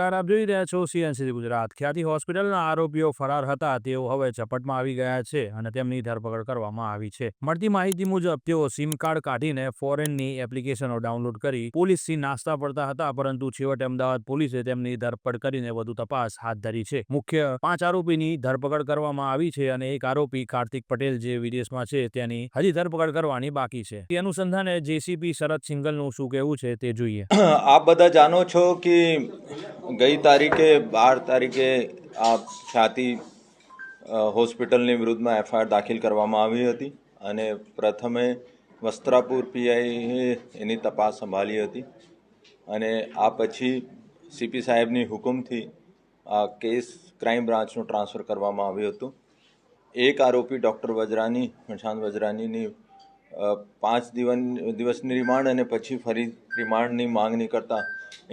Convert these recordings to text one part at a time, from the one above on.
નમસ્કાર, આપ જોઈ રહ્યા છો સીએનસીસી ગુજરાત। ખ્યાતિ હોસ્પિટલના આરોપીઓ ફરાર હતા તેઓ હવે ઝપટમાં આવી ગયા છે અને તેમની ધરપકડ કરવામાં આવી છે। મળતી માહિતી મુજબ તેઓ સિમ કાર્ડ કાઢીને ફોરેનની એપ્લિકેશનો ડાઉનલોડ કરી પોલીસથી નાસ્તા પડતા હતા, પરંતુ છેવટે અમદાવાદ પોલીસે તેમની ધરપકડ કરીને વધુ તપાસ હાથ ધરી છે। મુખ્ય 5 આરોપીની ધરપકડ કરવામાં આવી છે અને એક આરોપી કાર્તિક પટેલ જે વિદેશમાં છે તેની હજી ધરપકડ કરવાની બાકી છે। તે અનુસંધાને જેસીપી શરદ સિંઘલનું શું કહેવું છે તે જોઈએ। आप બધા જાણો છો કે ગઈ તારીખે 12 તારીખે આ ખ્યાતિ હોસ્પિટલની વિરુદ્ધમાં એફઆઈઆર દાખલ કરવામાં આવી હતી અને પ્રથમે વસ્ત્રાપુર પીઆઈએ એની તપાસ સંભાળી હતી અને આ પછી સીપી સાહેબની હુકમથી આ કેસ ક્રાઇમ બ્રાન્ચનું ટ્રાન્સફર કરવામાં આવ્યું હતું। એક આરોપી ડૉક્ટર વજરાની પ્રશાંત વજરાનીની 5 દિવસની રિમાન્ડ અને પછી ફરી રિમાન્ડની માંગણી કરતા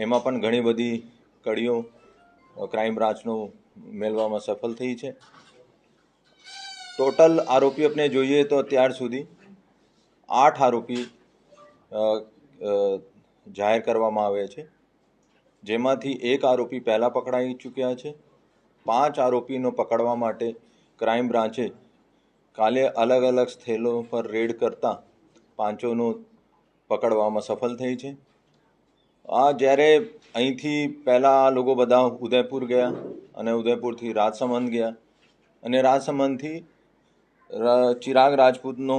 એમાં પણ ઘણી બધી કડીઓ ક્રાઇમ બ્રાન્ચનું મેળવવામાં સફળ થઈ છે। ટોટલ આરોપી આપણે જોઈએ તો અત્યાર સુધી 8 આરોપી જાહેર કરવામાં આવ્યા છે, જેમાંથી એક આરોપી પહેલાં પકડાઈ ચૂક્યા છે। 5 આરોપીનો પકડવા માટે ક્રાઇમ બ્રાન્ચે કાલે અલગ અલગ સ્થળો પર રેડ કરતા 5નો પકડવામાં સફળ થઈ છે। આ જ્યારે અહીંથી પહેલાં આ લોકો બધા ઉદયપુર ગયા અને ઉદયપુરથી રાજસમંદ ગયા અને રાજસમંદથી ચિરાગ રાજપૂતનો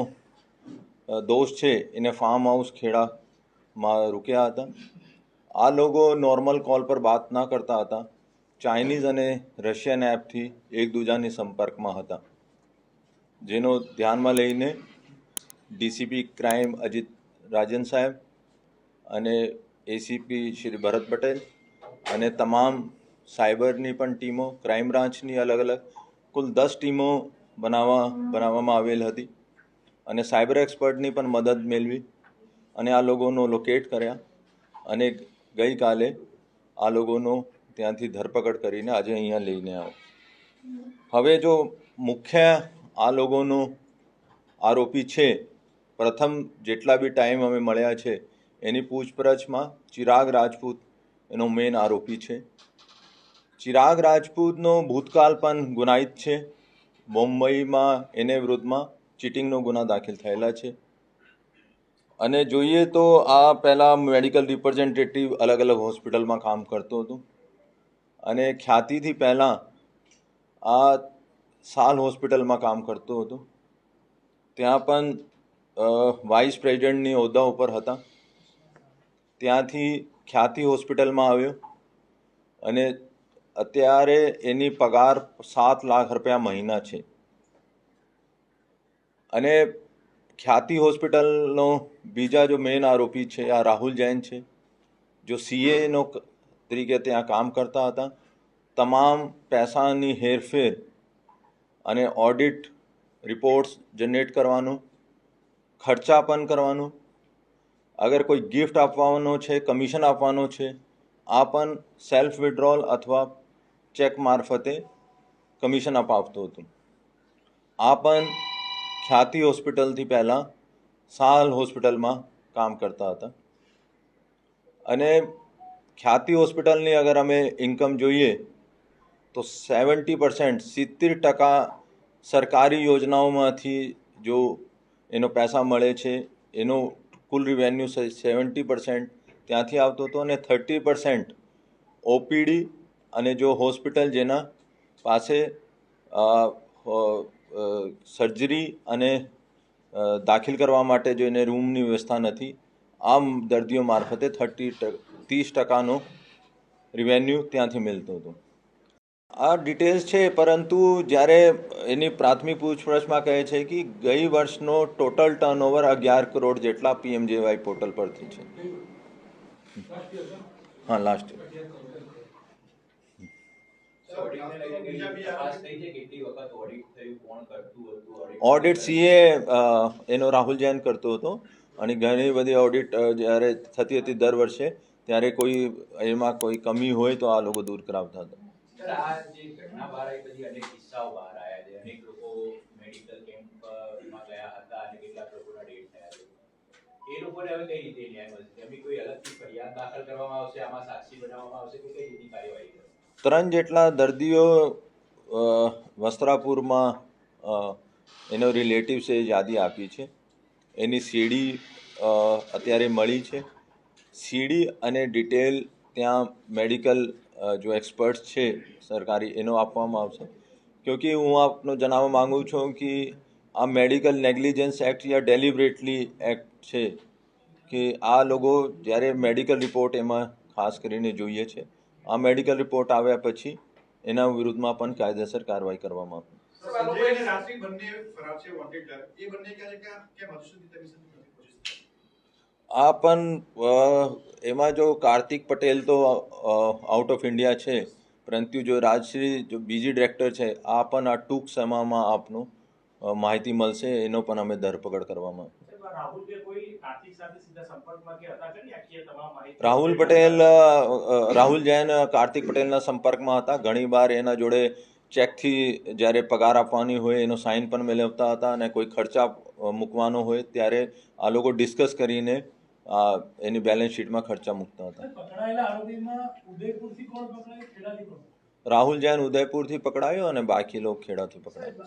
દોસ્ત છે એને ફાર્મ હાઉસ ખેડામાં રૂક્યા હતા। આ લોકો નોર્મલ કોલ પર વાત ના કરતા હતા, ચાઇનીઝ અને રશિયન એપથી એકબીજાની સંપર્કમાં હતા, જેનો ધ્યાનમાં લઈને ડીસીપી ક્રાઇમ અજીત રાજન સાહેબ અને એસીપી શ્રી ભરત પટેલ અને તમામ સાયબરની પણ ટીમો, ક્રાઇમ બ્રાન્ચની અલગ અલગ કુલ 10 ટીમો બનાવવામાં આવેલ હતી અને સાયબર એક્સપર્ટની પણ મદદ મેળવી અને આ લોકોનો લોકેટ કર્યા અને ગઈકાલે આ લોકોનો ત્યાંથી ધરપકડ કરીને આજે અહીંયા લઈને આવ્યો। હવે જો મુખ્ય આ લોકોનો આરોપી છે, પ્રથમ જેટલા બી ટાઈમ અમે મળ્યા છે એની પૂછપરછમાં ચિરાગ રાજપૂત એનો મેઇન આરોપી છે। ચિરાગ રાજપૂતનો ભૂતકાળ પણ ગુનાહિત છે। મુંબઈમાં એને વિરુદ્ધમાં ચીટિંગનો ગુના દાખલ થયેલા છે અને જોઈએ તો આ પહેલાં મેડિકલ રિપ્રેઝેન્ટેટિવ અલગ અલગ હોસ્પિટલમાં કામ કરતો હતો અને ખ્યાતિથી પહેલાં આ સાલ હોસ્પિટલમાં કામ કરતો હતો, ત્યાં પણ વાઇસ પ્રેસિડેન્ટની હોદ્દા ઉપર હતા। ત્યાંથી ખ્યાતિ હોસ્પિટલમાં આવ્યો અને અત્યારે એની પગાર 7 લાખ રૂપિયા મહિના છે અને ખ્યાતિ હોસ્પિટલનો બીજા જો મેઇન આરોપી છે આ રાહુલ જૈન છે, જો સીએનો તરીકે ત્યાં કામ કરતા હતા। તમામ પૈસાની હેરફેર અને ઓડિટ રિપોર્ટ્સ જનરેટ કરવાનું, ખર્ચા પણ કરવાનું, અગર કોઈ ગિફ્ટ આપવાનો છે, કમિશન આપવાનો છે, આ પણ સેલ્ફ વિડ્રોલ અથવા ચેક મારફતે કમિશન અપાવતો હતો। આ પણ ખ્યાતિ હોસ્પિટલથી પહેલાં સાલ હોસ્પિટલમાં કામ કરતા હતા અને ખ્યાતિ હોસ્પિટલની અગર અમે ઇન્કમ જોઈએ તો 70% સરકારી યોજનાઓમાંથી જો એનો પૈસા મળે છે, એનો કુલ રિવેન્યુ 70% ત્યાંથી આવતો હતો અને 30% ઓપીડી અને જો હોસ્પિટલ જેના પાસે સર્જરી અને દાખલ કરવા માટે જો એને રૂમની વ્યવસ્થા નથી, આમ દર્દીઓ મારફતે 30%નો રિવેન્યુ ત્યાંથી મળતો હતો। આ ડિટેલ્સ છે, પરંતુ જ્યારે એની પ્રાથમિક પૂછપરછમાં કહે છે કે ગઈ વર્ષનો ટોટલ ટર્નઓવર 11 કરોડ જેટલા પીએમજેવાય પોર્ટલ પરથી છે। હા, લાસ્ટ ઓડિટ સીએ એનો રાહુલ જૈન કરતો હતો અને ઘણી બધી ઓડિટ જ્યારે થતી હતી દર વર્ષે ત્યારે કોઈ એમાં કોઈ કમી હોય તો આ લોકો દૂર કરાવતા હતા। આ જે ઘટના બહાર આવી પછી અનેક કિસ્સાઓ બહાર આવ્યા છે, અનેક લોકો મેડિકલ કેમ્પમાં ગયા હતા અને કેટલાક લોકોના ડેથ થયા છે, એ લોકો લોકોને હવે કઈ રીતે ન્યાય મળશે? એમની કોઈ અલગથી ફરિયાદ દાખલ કરવામાં આવશે, આમાં સાક્ષી બનાવવામાં આવશે કે કઈ રીતની કાર્યવાહી કરશે? 3 જેટલા દર્દીઓ વસ્ત્રાપુરમાં એનો રિલેટિવ્સે યાદી આપી છે. એની સીડી અત્યારે મળી છે. સીડી અને ડિટેલ ત્યાં મેડિકલ જો એક્સપર્ટ્સ છે સરકારી એનો આપવામાં આવશે. ક્યોંકि હું આપનો જણાવવા માગું છું કે આ મેડિકલ નેગ્લિજન્સ એક્ટ યા ડેલિબરેટલી એક્ટ છે કે આ લોકો જ્યારે મેડિકલ રિપોર્ટ એમાં ખાસ કરીને જોઈએ છે. આ મેડિકલ રિપોર્ટ આવ્યા પછી એના વિરુદ્ધમાં પણ કાયદેસર કાર્યવાહી કરવામાં આવશે. આ પણ એમાં જો કાર્તિક પટેલ તો આઉટ ઓફ ઇન્ડિયા છે, પરંતુ જો રાજશ્રી જો બીજી ડિરેક્ટર છે આ પણ આ ટૂંક સમયમાં આપનું માહિતી મળશે. એનો પણ અમે ધરપકડ કરવામાં રાહુલ જૈન કાર્તિક પટેલના સંપર્કમાં હતા. ઘણી વાર એના જોડે ચેકથી જ્યારે પગાર આપવાની હોય એનો સાઇન પણ મેળવતા હતા અને કોઈ ખર્ચા મૂકવાનો હોય ત્યારે આ લોકો ડિસ્કસ કરીને એની બેલેન્સ શીટમાં ખર્ચા મૂકતા હતા. રાહુલ જૈન ઉદયપુરથી પકડાયો અને બાકી લોકો ખેડાથી પકડાયો.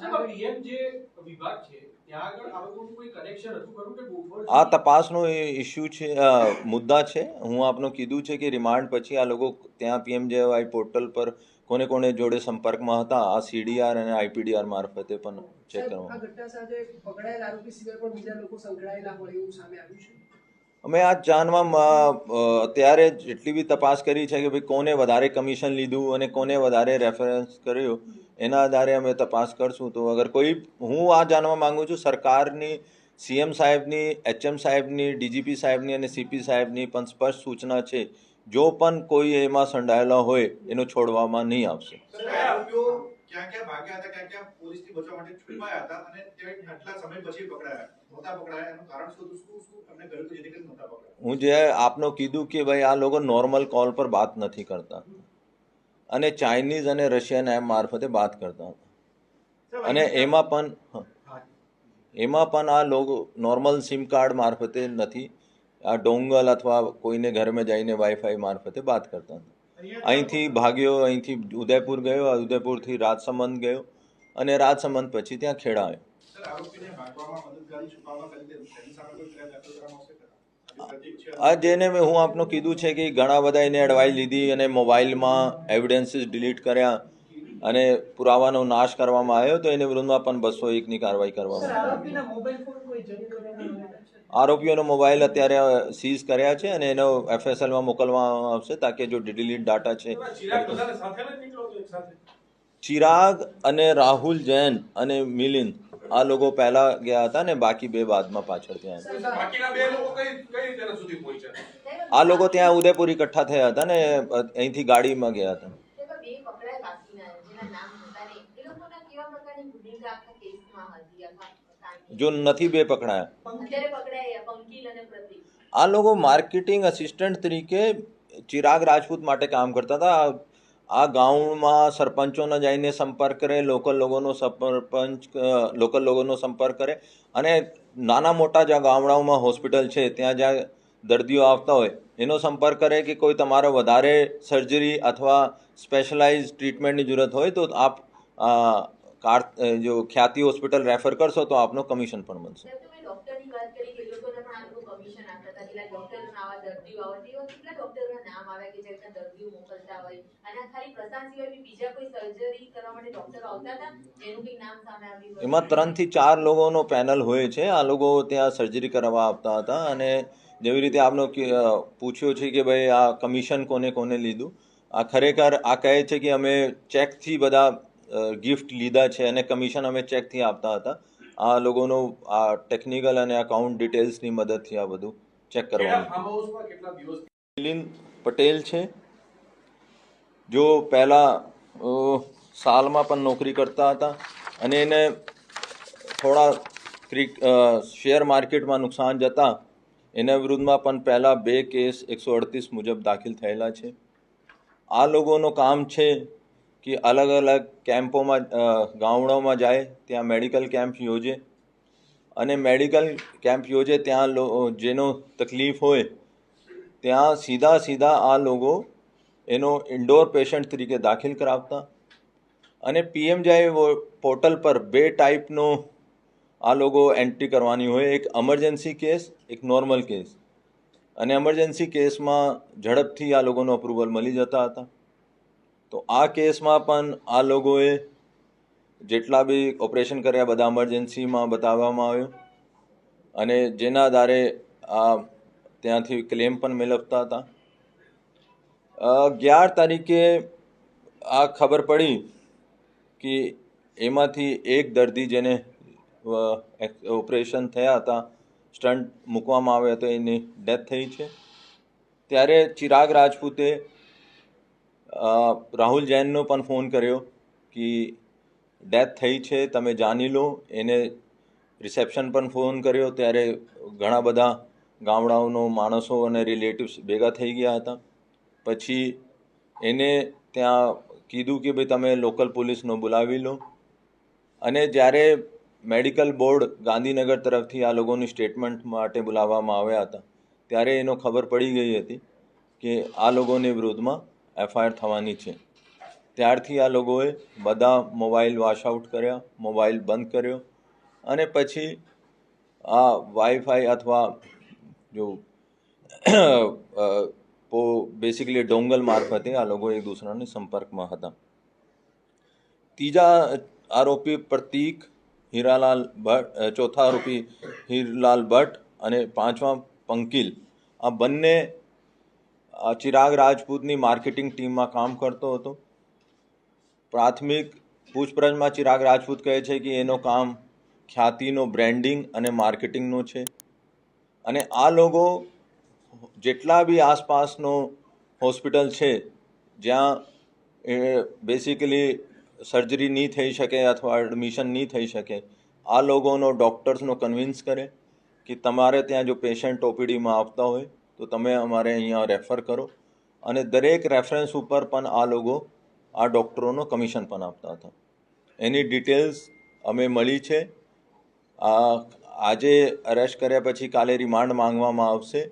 આ તપાસનો ઇસ્યુ છે, મુદ્દા છે. હું આપને કીધું છે કે રિમાન્ડ પછી આ લોકો ત્યાં PMJY પોર્ટલ પર કોને કોને જોડે સંપર્કમાં હતા આ CDR અને IPDR મારફતે પણ ચેક કરવામાં. અમે આ જાણવા અત્યારે જેટલી બી તપાસ કરી છે કે ભાઈ કોને વધારે કમિશન લીધું અને કોને વધારે રેફરન્સ કર્યો એના આધારે અમે તપાસ કરશું. તો અગર કોઈ હું આ જાણવા માંગુ છું સરકારની CM સાહેબની, HM સાહેબની, DGP સાહેબની અને CP સાહેબની પણ સ્પષ્ટ સૂચના છે જો પણ કોઈ એમાં સંડાયેલા હોય એનો છોડવામાં નહીં આવશે. હું જે આપનો કીધું કે ભાઈ આ લોકો નોર્મલ કોલ પર વાત નથી કરતા અને ચાઇનીઝ અને રશિયન એપ મારફતે વાત કરતા હતા અને એમાં પણ આ લોકો નોર્મલ સિમ કાર્ડ મારફતે નથી, આ ડોંગલ અથવા કોઈને ઘરમાં જઈને વાઈફાઈ મારફતે વાત કરતા હતા. અહીંથી ભાગ્યો, અહીંથી ઉદયપુર ગયો, ઉદયપુરથી રાજસમંદ ગયો અને રાજસમંદ પછી ત્યાં ખેડા આવ્યો. આ જેને હું આપનું કીધું છે કે ઘણા બધા એને એડવાઇસ લીધી અને મોબાઈલમાં એવિડન્સીસ ડિલીટ કર્યા અને પુરાવાનો નાશ કરવામાં આવ્યો તો એને વિરુદ્ધમાં પણ 201ની કાર્યવાહી કરવામાં આવી. આરોપીઓનો મોબાઈલ અત્યારે સીઝ કર્યા છે અને એનો FSLમાં મોકલવામાં આવશે તાકે જો ડિલીટ ડાટા છે. ચિરાગ અને રાહુલ જૈન અને મિલિંદ આ લોકો પહેલા ગયા હતા ને બાકી બે બાદમાં પાછળ ત્યાં. આ લોકો ત્યાં ઉદયપુર ઇકઠ્ઠા થયા હતા ને અહીંથી ગાડીમાં ગયા હતા. જો નથી બે પકડાયા. આ લોકો માર્કેટિંગ આસિસ્ટન્ટ તરીકે ચિરાગ રાજપૂત માટે કામ કરતા હતા. આ ગામમાં સરપંચોને જઈને સંપર્ક કરે, લોકલ લોકોનો સંપર્ક કરે અને નાના મોટા જ્યાં ગામડાઓમાં હોસ્પિટલ છે ત્યાં જ્યાં દર્દીઓ આવતા હોય એનો સંપર્ક કરે કે કોઈ તમારે વધારે સર્જરી અથવા સ્પેશિયલાઇઝ ટ્રીટમેન્ટની જરૂરત હોય તો આપ જો ખ્યાતિ હોસ્પિટલ રેફર કરશો તો આપનો કમિશન પણ મળશે. એમાં 3 થી 4 લોકોનો પેનલ હોય છે. આ લોકો ત્યાં સર્જરી કરવા આવતા હતા અને જેવી રીતે આપનો પૂછ્યો છે કે ભાઈ આ કમિશન કોને કોને લીધું, આ ખરેખર આ કહે છે કે અમે ચેકથી બધા ગિફ્ટ લીધા છે અને કમિશન અમે ચેકથી આપતા હતા. આ લોકોનો આ ટેકનિકલ અને અકાઉન્ટ ડિટેલ્સની મદદથી આ બધું ચેક કરવાનું. મિલિંદ પટેલ છે જો પહેલાં સાલમાં પણ નોકરી કરતા હતા અને એને થોડા શેર માર્કેટમાં નુકસાન જતાં એના વિરુદ્ધમાં પણ પહેલાં 2 કેસ 138 મુજબ દાખલ થયેલા છે. આ લોકોનું કામ છે કે અલગ અલગ કેમ્પોમાં ગામડાઓમાં જાય, ત્યાં મેડિકલ કેમ્પ યોજે અને મેડિકલ કેમ્પ યોજે ત્યાં જેનો તકલીફ હોય ત્યાં સીધા આ લોકો એનો ઇન્ડોર પેશન્ટ તરીકે દાખલ કરાવતા અને પીએમજેઆઈ પોર્ટલ પર 2 ટાઈપનો આ લોકો એન્ટ્રી કરવાની હોય, એક એમરજન્સી કેસ, એક નોર્મલ કેસ. અને એમરજન્સી કેસમાં ઝડપથી આ લોકોનો અપ્રુવલ મળી જતા હતા. તો આ કેસમાં પણ આ લોકોએ જેટલા બી ઓપરેશન કર્યા બધા એમરજન્સીમાં બતાવવામાં આવ્યું અને જેના આધારે આ ત્યાંથી ક્લેમ પણ મેળવતા હતા. 11 તારીખે આ ખબર પડી કે એમાંથી એક દર્દી જેને ઓપરેશન થયા હતા, સ્ટન્ટ મૂકવામાં આવ્યો હતો, એની ડેથ થઈ છે. ત્યારે ચિરાગ રાજપૂતે રાહુલ જૈનનો પણ ફોન કર્યો કે ડેથ થઈ છે, તમે જાણી લો. એને રિસેપ્શન પણ ફોન કર્યો, ત્યારે ઘણા બધા ગામડાઓનો માણસો અને રિલેટિવ્સ ભેગા થઈ ગયા હતા. પછી એને ત્યાં કીધું કે ભાઈ તમે લોકલ પોલીસનો બોલાવી લો. અને જ્યારે મેડિકલ બોર્ડ ગાંધીનગર તરફથી આ લોકોની સ્ટેટમેન્ટ માટે બોલાવવામાં આવ્યા હતા ત્યારે એનો ખબર પડી ગઈ હતી કે આ લોકોની વિરુદ્ધમાં એફઆઈઆર થવાની છે. ત્યારથી આ લોકોએ બધા મોબાઈલ વોશઆઉટ કર્યા, મોબાઈલ બંધ કર્યો અને પછી આ વાઈફાઈ અથવા જો બેસિકલી ડોંગલ મારફતે આ લોકો એક દૂસરાના સંપર્કમાં હતા. ત્રીજા આરોપી પ્રતીક હીરાલાલ ભટ્ટ, ચોથા આરોપી હીરલાલ ભટ્ટ અને પાંચમા પંકિલ, આ બંને ચિરાગ રાજપૂતની માર્કેટિંગ ટીમમાં કામ કરતો હતો. પ્રાથમિક પૂછપરછમાં ચિરાગ રાજપૂત કહે છે કે એનો કામ ખ્યાતિનો બ્રેન્ડિંગ અને માર્કેટિંગનો છે અને આ લોકો જેટલા બી આસપાસનો હોસ્પિટલ છે જ્યાં બેસિકલી સર્જરી નહીં થઈ શકે અથવા એડમિશન નહીં થઈ શકે, આ લોકોનો ડૉક્ટર્સનો કન્વિન્સ કરે કે તમારે ત્યાં જો પેશન્ટ ઓપીડીમાં આવતા હોય તો તમે અમારે અહીંયા રેફર કરો. અને દરેક રેફરન્સ ઉપર પણ આ લોકો આ ડૉક્ટરોનો કમિશન પણ આપતા હતા. એની ડિટેલ્સ અમે મળી છે. આજે અરેસ્ટ કર્યા પછી કાલે રિમાન્ડ માંગવામાં આવશે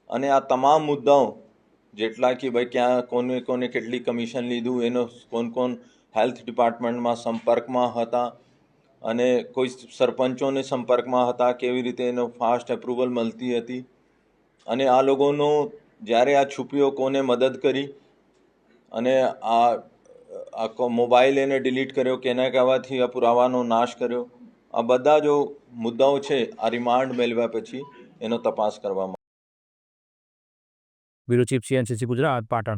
અને આ તમામ મુદ્દાઓ જેટલા કે ભાઈ ક્યાં કોને કેટલી કમિશન લીધું, એનો કોણ હેલ્થ ડિપાર્ટમેન્ટમાં સંપર્કમાં હતા અને કોઈ સરપંચોને સંપર્કમાં હતા, કેવી રીતે એનો ફાસ્ટ એપ્રુવલ મળતી હતી અને આ લોકોનો જ્યારે આ છુપીઓ કોને મદદ કરી અને આ આખો મોબાઈલ એને ડિલીટ કર્યો, કેના કહેવાથી આ પુરાવાનો નાશ કર્યો, આ બધા જો મુદ્દાઓ છે આ રિમાન્ડ મેળવ્યા પછી એનો તપાસ કરવામાં. Bureau chief CNCC Gujarat, Patan.